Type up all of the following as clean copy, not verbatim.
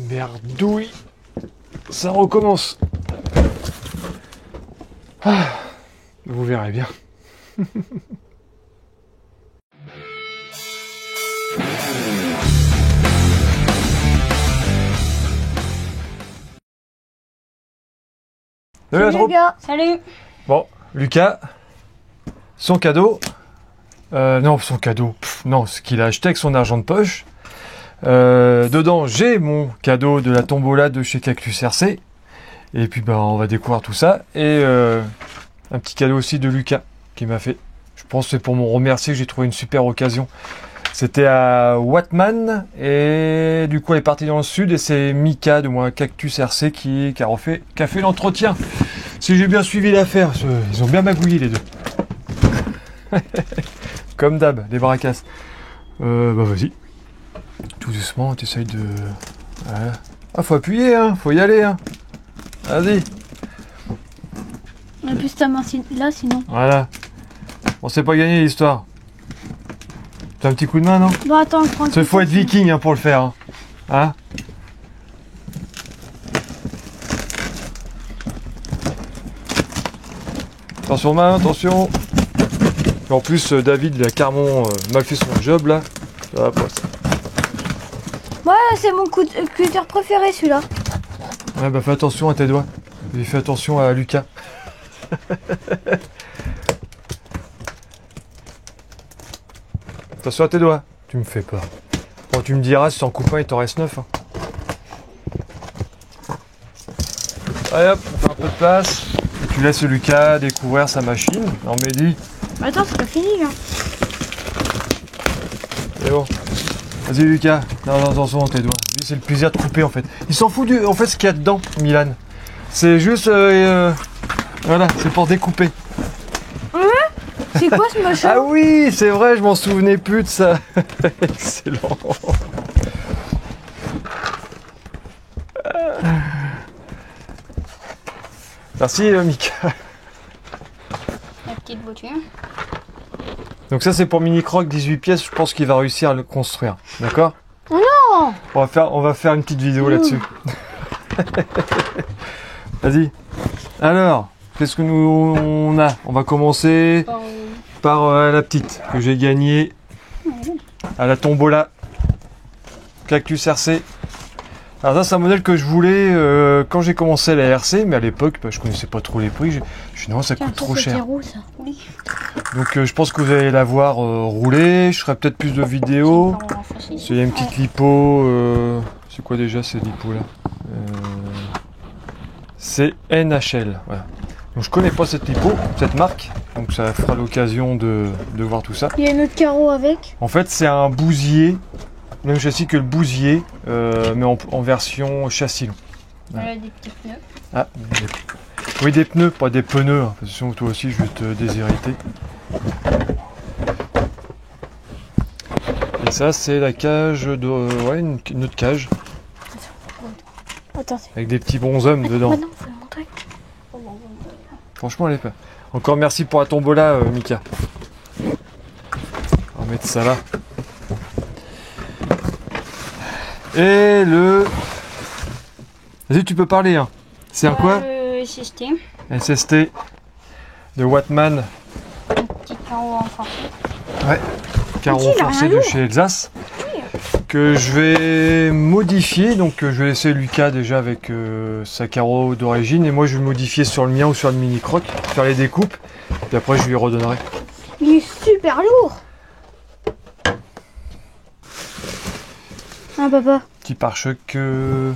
Merdouille. Ça recommence. Ah, vous verrez bien. Salut la troupe. Salut. Bon, Lucas, son cadeau. Non, son cadeau. Non, ce qu'il a acheté avec son argent de poche. Dedans, j'ai mon cadeau de la tombola de chez Cactus RC. Et puis, on va découvrir tout ça. Et un petit cadeau aussi de Lucas qui m'a fait. Je pense que c'est pour me remercier que j'ai trouvé une super occasion. C'était à Watman et du coup elle est partie dans le sud et c'est Mika de moi Cactus RC qui a fait l'entretien. Si j'ai bien suivi l'affaire, ils ont bien magouillé les deux. Comme d'hab, les barracasses. Vas-y. Tout doucement, t'essayes de... Voilà. Ah, faut appuyer, hein, faut y aller, hein. Vas-y. On a plus ta main là sinon. Voilà. On s'est pas gagné l'histoire. T'as un petit coup de main, non? Bon, attends, je prends. Il faut être viking hein, pour le faire. Hein, Attention main, attention. Et en plus, David, il a carrément mal fait son job là. Ça va pas. Ouais, c'est mon cutter préféré celui-là. Ouais, fais attention à tes doigts. Et fais attention à Lucas. Attention à tes doigts. Tu me fais peur. Bon, tu me diras si en coupant il t'en reste 9. Hein. Allez hop, on fait un peu de place. Et tu laisses Lucas découvrir sa machine. Non mais dis. Attends, c'est pas fini là. C'est bon. Vas-y Lucas. Non, attention à tes doigts. Lui, c'est le plaisir de couper en fait. Il s'en fout en fait ce qu'il y a dedans, Milan. C'est juste... voilà, c'est pour découper. C'est quoi ce machin? Ah oui, c'est vrai, je m'en souvenais plus de ça. Excellent. Merci Mika. La petite voiture. Donc ça c'est pour Mini Croc 18 pièces, je pense qu'il va réussir à le construire. D'accord? Non. On va faire une petite vidéo là-dessus. Vas-y. Alors, qu'est-ce que on a? On va commencer par la petite que j'ai gagnée à la tombola Cactus RC. Alors ça c'est un modèle que je voulais quand j'ai commencé la RC, mais à l'époque je connaissais pas trop les prix. Je dit non, ça coûte trop cher. Roux, ça. Oui. Donc je pense que vous allez la voir rouler. Je ferai peut-être plus de vidéos. Il y a une petite lipo. C'est quoi déjà ces lipos là? C'est NHL. Voilà. Donc je connais pas cette lipo, cette marque. Donc ça fera l'occasion de voir tout ça. Il y a une autre carreau avec. En fait c'est un bousier. Même châssis que le bousier, mais en version châssis long. Voilà des petits pneus. Ah, oui, des pneus, pas des pneus. Hein, parce que sinon, toi aussi, je vais te déshériter. Et ça, c'est la cage de. Ouais, une autre cage. Attends. Avec des petits bonshommes dedans. Non, faut le montrer. Franchement, elle est pas. Encore merci pour la tombola, Mika. On va mettre ça là. Et le... Vas-y, tu peux parler. Hein. C'est un quoi? SST. SST de Watman. Un petit carreau renforcé. Ouais. Carreau renforcé de chez Alsace. Oui. Que je vais modifier. Donc je vais laisser Lucas déjà avec sa carreau d'origine. Et moi je vais modifier sur le mien ou sur le Mini Croc. Faire les découpes. Puis après je lui redonnerai. Il est super lourd. Ah papa. Petit pare-choc, je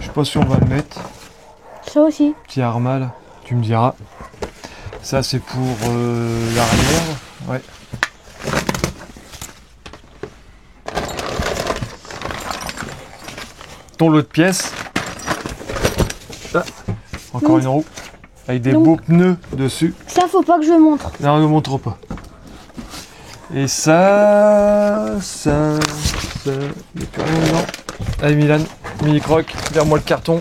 sais pas si on va le mettre. Ça aussi. Petit Armal, tu me diras. Ça c'est pour l'arrière. Ouais. Ton lot de pièces. Ah, encore une roue. Avec des beaux pneus dessus. Ça faut pas que je montre. Non, ne montre pas. Et ça. Il est quand même non. Allez Milan, Mini Croc, vers-moi le carton.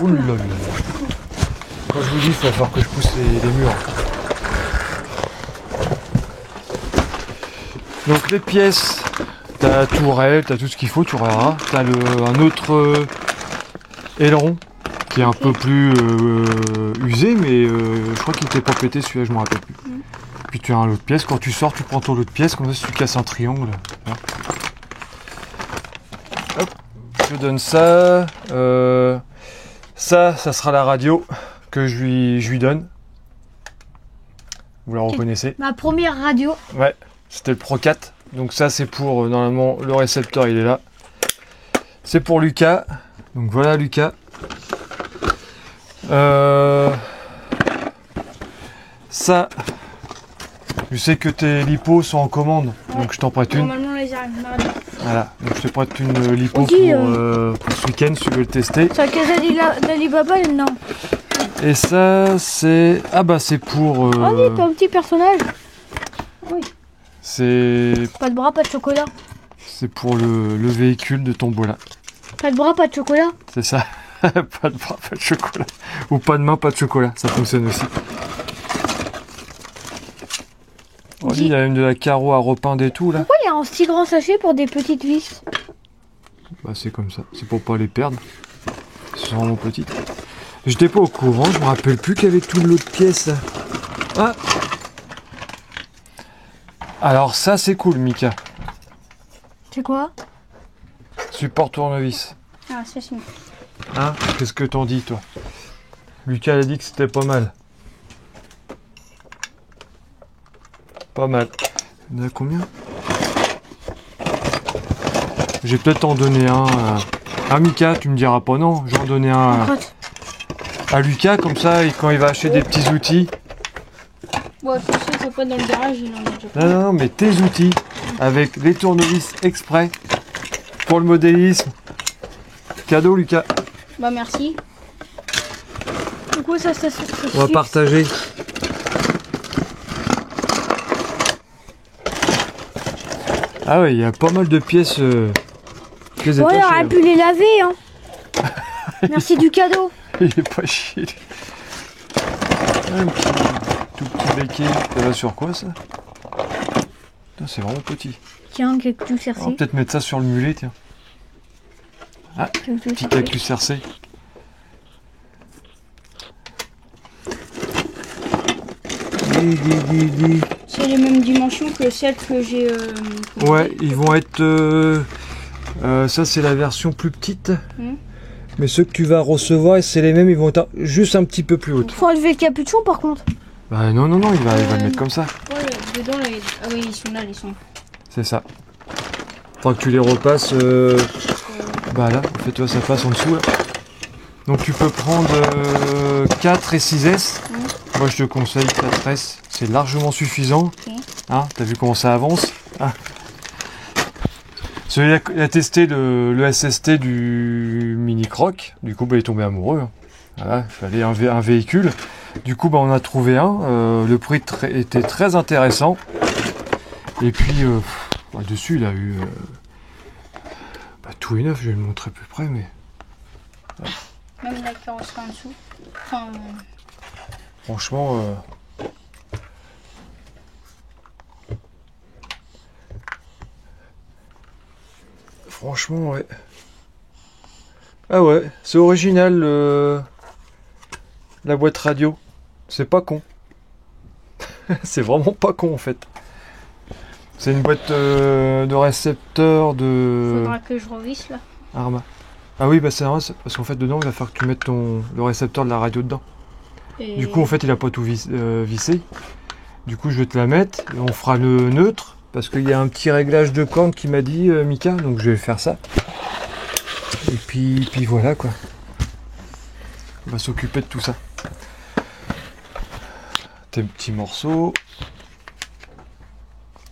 Ouh là là. Quand je vous dis, il va falloir que je pousse les murs. Donc les pièces T'as la tourelle, t'as tout ce qu'il faut, tu regarderas. T'as un autre aileron qui est un peu plus usé, mais je crois qu'il n'était pas pété celui-là, je me rappelle plus. Puis tu as un lot de pièces, quand tu sors, tu prends ton lot de pièces, comme ça si tu casses un triangle. Voilà. Hop, je donne ça. Ça sera la radio que je lui donne. Vous la reconnaissez? Ma première radio. Ouais, c'était le Pro 4. Donc ça c'est pour, normalement, le récepteur il est là. C'est pour Lucas. Donc voilà Lucas. Ça, je sais que tes lipos sont en commande, Ouais. donc je t'en prête une. Normalement, les arrive mardi. Voilà, donc je te prête une lipo On dit, pour ce week-end si tu veux le tester. C'est la caisse d'Alibaba, non? Et ça c'est... Ah bah c'est pour... Oh oui, t'as un petit personnage. Oui. C'est Pas de bras, pas de chocolat. pour le véhicule de Tombola. Pas de bras, pas de chocolat. C'est ça. Pas de bras, pas de chocolat. Ou pas de main, pas de chocolat. Ça fonctionne aussi. Oh, il y a une de la carreau à repeindre et tout là. Pourquoi il y a un si grand sachet pour des petites vis? Bah c'est comme ça. C'est pour pas les perdre. C'est vraiment petites. J'étais pas au courant. Je me rappelle plus qu'il y avait tout le lot de pièces là. Ah. Alors ça c'est cool Mika. C'est quoi? Support tournevis. Ah, ça c'est... Hein? Qu'est-ce que t'en dis toi? Lucas a dit que c'était pas mal. Pas mal. Il y en a combien? Je vais peut-être en donner un à Mika, tu me diras pas non. Je vais en donner un à Lucas, comme ça, et quand il va acheter des petits outils. Ouais, c'est pas dans le garage, il en a déjà Non, non, mais tes outils, avec les tournevis exprès pour le modélisme. Cadeau Lucas. Bah merci. Du coup, ça On va partager. Ah ouais, il y a pas mal de pièces. Pièces Ouais, on détachées, aurait hein. pu les laver, hein. Merci du cadeau. Il est pas chier. Un tout petit béquet. Ça va sur quoi ça? Putain, c'est vraiment petit. Tiens, quelques tout On va cercé. peut-être mettre ça sur le mulet, tiens. Ah, petit accu cercé. C'est les mêmes dimensions que celles que j'ai... Ouais, ils vont être... ça c'est la version plus petite. Mais ceux que tu vas recevoir, c'est les mêmes, ils vont être juste un petit peu plus hautes. Faut enlever le capuchon par contre. Bah non, non, non, il va le mettre comme ça. Ouais, dedans, les... Ah oui, ils sont là, ils sont... C'est ça. Faudra que tu les repasses... Bah là, en fait, tu vois, ça passe en dessous là. Donc tu peux prendre 4 et 6S. Moi je te conseille 4S, c'est largement suffisant. Hein, t'as vu comment ça avance? Ah. Celui-là, il a testé le SST du Mini Croc, du coup bah, il est tombé amoureux. Hein. Voilà, il fallait un véhicule. Du coup bah, on a trouvé un, le prix était très intéressant. Et puis bah, dessus il a eu bah, tout est neuf, je vais le montrer plus près mais... Ouais. Même la carrosserie en dessous. Enfin, Franchement, franchement, ouais. Ah ouais, c'est original la boîte radio. C'est pas con. C'est vraiment pas con en fait. C'est une boîte de récepteur de faudra que je revisse là. Arma. Ah oui, bah c'est vrai, parce qu'en fait dedans il va falloir que tu mettes le récepteur de la radio dedans. Et... Du coup, en fait, il a pas tout vissé. Du coup, je vais te la mettre et on fera le neutre parce qu'il y a un petit réglage de corne qui m'a dit Mika, donc je vais faire ça. Et puis voilà quoi. On va s'occuper de tout ça. Tes petits morceaux.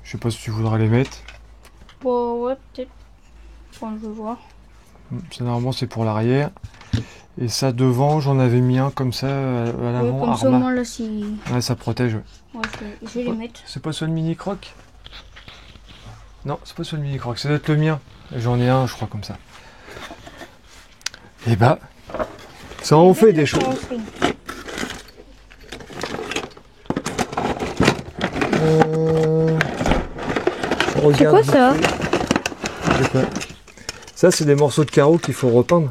Je sais pas si tu voudras les mettre. Bon, ouais, peut-être. Quand je veux voir. Ça, normalement, c'est pour l'arrière. Et ça devant, j'en avais mis un comme ça à l'avant. Ouais, comme ça, au moins là, si... Ouais, ça protège. Ouais. Ouais, je vais les mettre. C'est pas sur le mini croc? Non, c'est pas sur le mini croc, ça doit être le mien. J'en ai un, je crois, comme ça. Et bah, ça en fait des choses. C'est quoi ça? C'est quoi? Ça, c'est des morceaux de carreaux qu'il faut repeindre.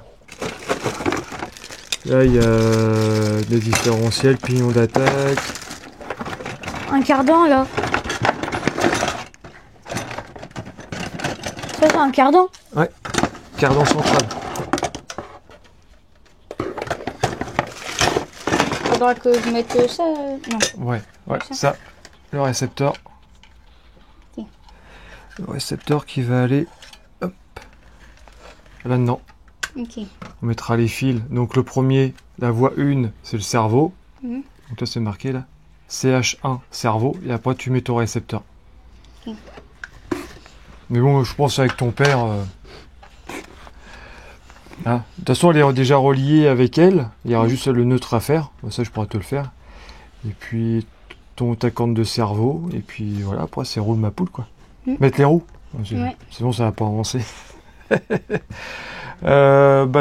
Là, il y a des différentiels, pignons d'attaque. Un cardan là. Ça c'est un cardan. Ouais, cardan central. Faudra que je mette ça. Non. Ouais, ça, le récepteur. Ok. Le récepteur qui va aller, hop, là-dedans. Ok. On mettra les fils. Donc le premier, la voie 1, c'est le cerveau. Mhm. Donc là, c'est marqué là. CH1, cerveau. Et après, tu mets ton récepteur. Ok. Mais bon, je pense avec ton père... hein. De toute façon, elle est déjà reliée avec elle. Il y aura juste le neutre à faire. Ça, je pourrais te le faire. Et puis, ta corne de cerveau. Et puis, voilà. Après, c'est roule ma poule, quoi. Mettre les roues. Ouais. Sinon, ça va pas avancer.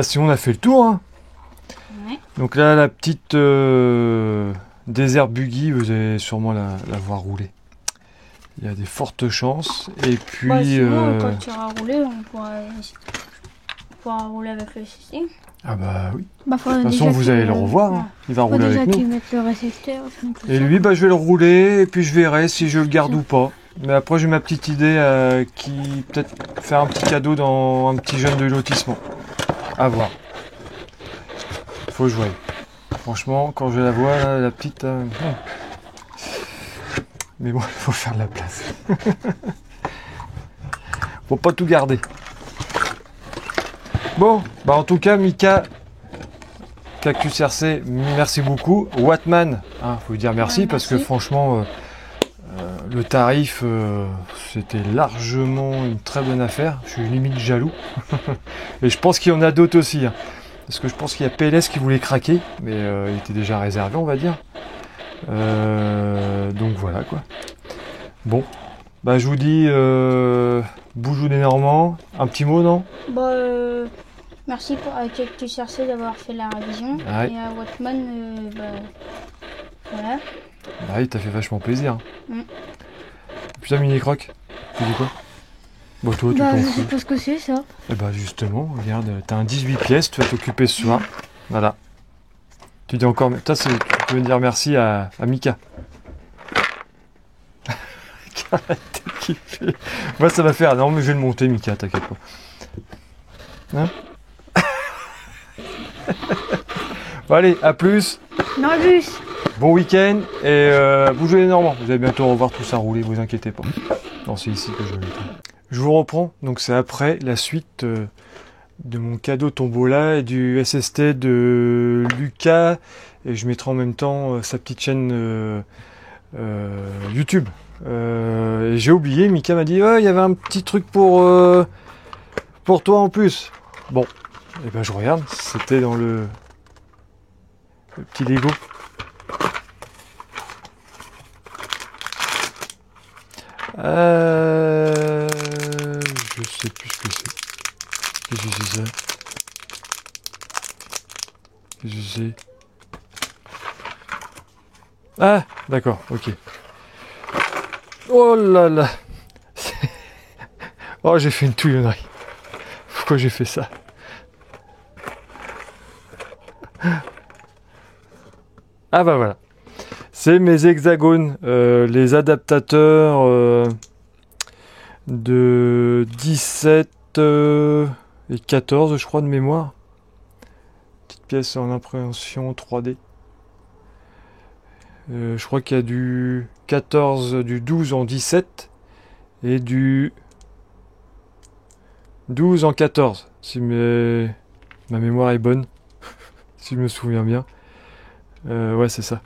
Sinon, on a fait le tour. Hein. Ouais. Donc là, la petite Desert Buggy, vous allez sûrement la voir rouler. Il y a des fortes chances. Et puis... sinon, quand tu iras rouler, on pourra rouler avec le système. Ah bah oui. De De toute façon, vous allez le revoir. Hein. Il va rouler avec nous. Qu'ils mettent le récepteur. Et lui, je vais le rouler et puis je verrai si je le garde ou pas. Mais après, j'ai ma petite idée qui peut-être faire un petit cadeau dans un petit jeune de lotissement. À voir. Faut jouer. Franchement, quand je la vois, là, la petite... Mais bon, il faut faire de la place. Faut pas tout garder. Bon, en tout cas, Mika, Cactus RC, merci beaucoup. Wattman, faut lui dire merci, parce que franchement, le tarif, c'était largement une très bonne affaire. Je suis limite jaloux. Et je pense qu'il y en a d'autres aussi. Hein. Parce que je pense qu'il y a PLS qui voulait craquer, mais il était déjà réservé, on va dire. Donc voilà quoi. Bon, je vous dis Boujou des Normands, un petit mot, non? Merci à Cactus RC d'avoir fait la révision. Ouais. Et à Wattman, voilà. Il t'a fait vachement plaisir. Mm. Putain, Mini Croc, tu dis quoi? Toi, tu t'en je fous. sais pas ce que c'est ça. Et justement, regarde, t'as un 18 pièces, tu vas t'occuper ce soir. Voilà. Tu dis encore, tu peux dire merci à Mika. Arrête de kiffer. Moi, ça va faire. Non, mais je vais le monter, Mika, t'inquiète pas. Hein? Bon, allez, à plus. Non, plus. Bon week-end et bougez les Normands. Vous allez bientôt revoir tout ça rouler, vous inquiétez pas. Non, c'est ici que je vais le faire. Je vous reprends. Donc, c'est après la suite de mon cadeau tombola et du SST de Lucas. Et je mettrai en même temps sa petite chaîne YouTube. Et j'ai oublié, Mika m'a dit il y avait un petit truc pour toi en plus. Bon, et je regarde, c'était dans le petit Lego. Je sais plus ce que c'est. Qu'est-ce que c'est ça? Qu'est-ce que c'est? Ah, d'accord, ok. Oh là là. Oh, j'ai fait une touillonnerie. Pourquoi j'ai fait ça? Ah voilà. C'est mes hexagones, les adaptateurs de 17 et 14, je crois, de mémoire. Petite pièce en impréhension 3D. Je crois qu'il y a du 14, du 12 en 17 et du 12 en 14, si ma mémoire est bonne, si je me souviens bien. Ouais, c'est ça.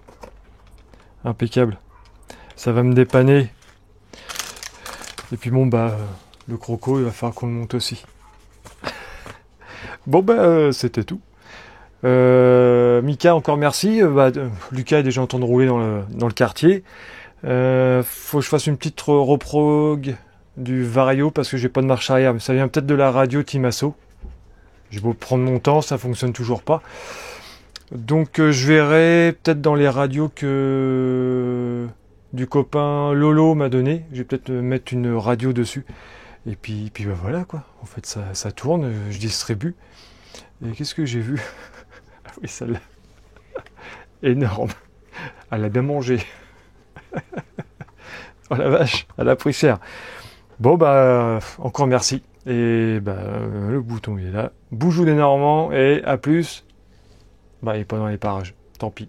Impeccable. Ça va me dépanner. Et puis le croco, il va falloir qu'on le monte aussi. Bon, c'était tout. Mika, encore merci. Lucas est déjà en train de rouler dans le quartier. Faut que je fasse une petite reprog du Vario parce que j'ai pas de marche arrière. Mais ça vient peut-être de la radio Timasso. Je vais prendre mon temps, ça fonctionne toujours pas. Donc je verrai peut-être dans les radios que du copain Lolo m'a donné. Je vais peut-être mettre une radio dessus. Et puis bah voilà quoi. En fait, ça tourne, je distribue. Et qu'est-ce que j'ai vu? Ah oui, celle-là. Énorme. Elle a bien mangé. Oh la vache, elle a pris cher. Bon bah, encore merci. Et bah, le bouton il est là. Boujou des Normands et à plus. Bah, il est pas dans les parages. Tant pis.